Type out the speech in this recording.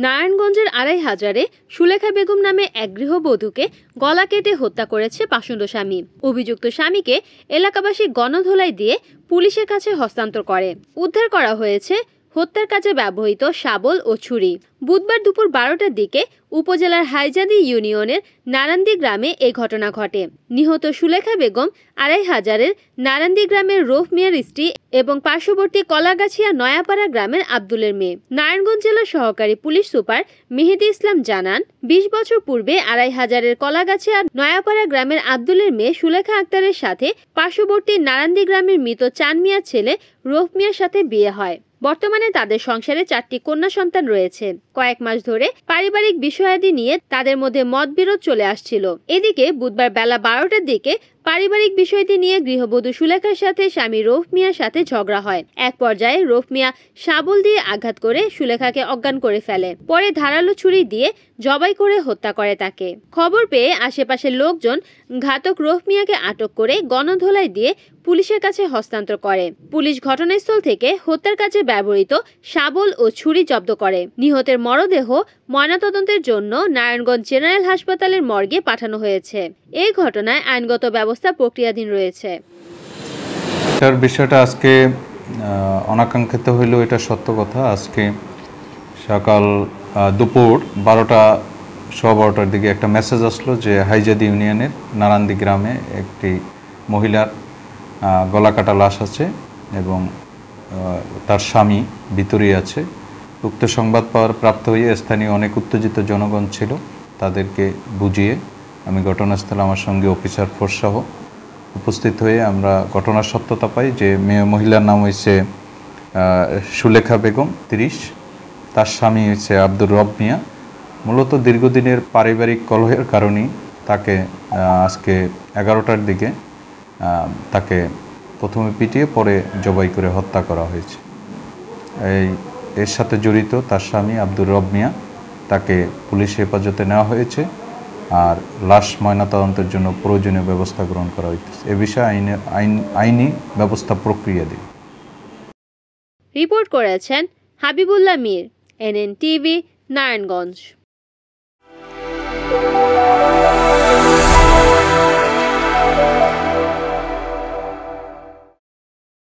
নারায়ণগঞ্জের ২৫০০-এ সুলেখা বেগম নামে এক গৃহবধূকে গলা কেটে হত্যা করেছে পাষণ্ড স্বামী। অভিযুক্ত স্বামীকে এলাকাবাসী গণধোলাই দিয়ে পুলিশের কাছে হস্তান্তর করে। উদ্ধার করা হয়েছে হত্যার কাজে ব্যবহৃত শাবল ও ছুরি। বুধবার দুপুর ১২টার দিকে উপজেলার হাইজাদি ইউনিয়নের নারান্দি গ্রামে এই ঘটনা ঘটে। নিহত সুলেখা বেগম ২৫০০-এর নারান্দি গ্রামের রৌফ মিয়ার স্ত্রী এবং পার্শ্ববর্তী কলাগাছিয়া নয়াপাড়া গ্রামের আব্দুলের মেয়ে। নারায়ণগঞ্জ জেলার সহকারী পুলিশ সুপার মেহেদি ইসলাম জানান, ২০ বছর পূর্বে ২৫০০-এর কলাগাছিয়া নয়াপাড়া গ্রামের আব্দুলের মেয়ে সুলেখা আক্তারের সাথে পার্শ্ববর্তী নারান্দি গ্রামের মৃত চান মিয়ার ছেলে রৌফ মিয়ার সাথে বিয়ে হয়। বর্তমানে তাদের সংসারে 4টি কন্যা সন্তান রয়েছে। কয়েক মাস ধরে পারিবারিক বিষয়াদি নিয়ে তাদের মধ্যে মতবিরোধ চলে আসছিল। এদিকে বুধবার বেলা 12টার দিকে পারিবারিক বিষয়টি নিয়ে গৃহবধূ সুলেখার সাথে স্বামী রৌফ মিয়ার সাথে ঝগড়া হয়। এক পর্যায়ে রৌফ মিয়া শাবল দিয়ে আঘাত করে সুলেখাকে অজ্ঞান করে ফেলে। পরে ধারালো ছুরি দিয়ে জবাই করে হত্যা করে তাকে। খবর পেয়ে আশেপাশের লোকজন ঘাতক রৌফ মিয়াকে আটক করে গণধোলাই দিয়ে পুলিশের কাছে হস্তান্তর করে। পুলিশ ঘটনাস্থল থেকে হত্যার কাজে ব্যবহৃত শাবল ও ছুরি জব্দ করে। নিহতের মরদেহ ময়নাতদন্তের জন্য নারায়ণগঞ্জ জেনারেল হাসপাতালের মর্গে পাঠানো হয়েছে। এই ঘটনায় আইনগত ব্যবস্থা প্রক্রিয়াধীন রয়েছে। এটার বিষয়টা আজকে অনাকাঙ্ক্ষিত হইলেও এটা সত্য কথা। আজকে সকাল দুপুর 12টার দিকে একটা মেসেজ আসলো যে হাইজাদি ইউনিয়নের নারান্দি গ্রামে একটি মহিলার গলা কাটা লাশ আছে এবং তার স্বামী ভিতরেই আছে। উক্ত সংবাদ পাওয়ার প্রাপ্ত হয়ে স্থানীয় অনেক উত্তেজিত জনগণ ছিল। তাদেরকে বুঝিয়ে আমি ঘটনাস্থলে আমার সঙ্গে অফিসার ফোর্স সহ উপস্থিত হয়ে আমরা ঘটনার সত্যতা পাই যে মহিলার নাম হয়েছে সুলেখা বেগম ৩০, তার স্বামী হয়েছে আব্দুর রব মিয়া। মূলত দীর্ঘদিনের পারিবারিক কলহের কারণেই তাকে আজকে 11টার দিকে তাকে প্রথমে পিটিয়ে পরে জবাই করে হত্যা করা হয়েছে। এর সাথে জড়িত তার স্বামী আব্দুর রব মিয়া, তাকে পুলিশ হেফাজতে নেওয়া হয়েছে আর লাশ ময়নাতদন্তের জন্য প্রয়োজনীয় ব্যবস্থা গ্রহণ করা হয়েছে। এ বিষয়ে আইনি ব্যবস্থা প্রক্রিয়াধীন। রিপোর্ট করেছেন হাবিবুল্লাহ মীর, NN TV, নারায়ণগঞ্জ।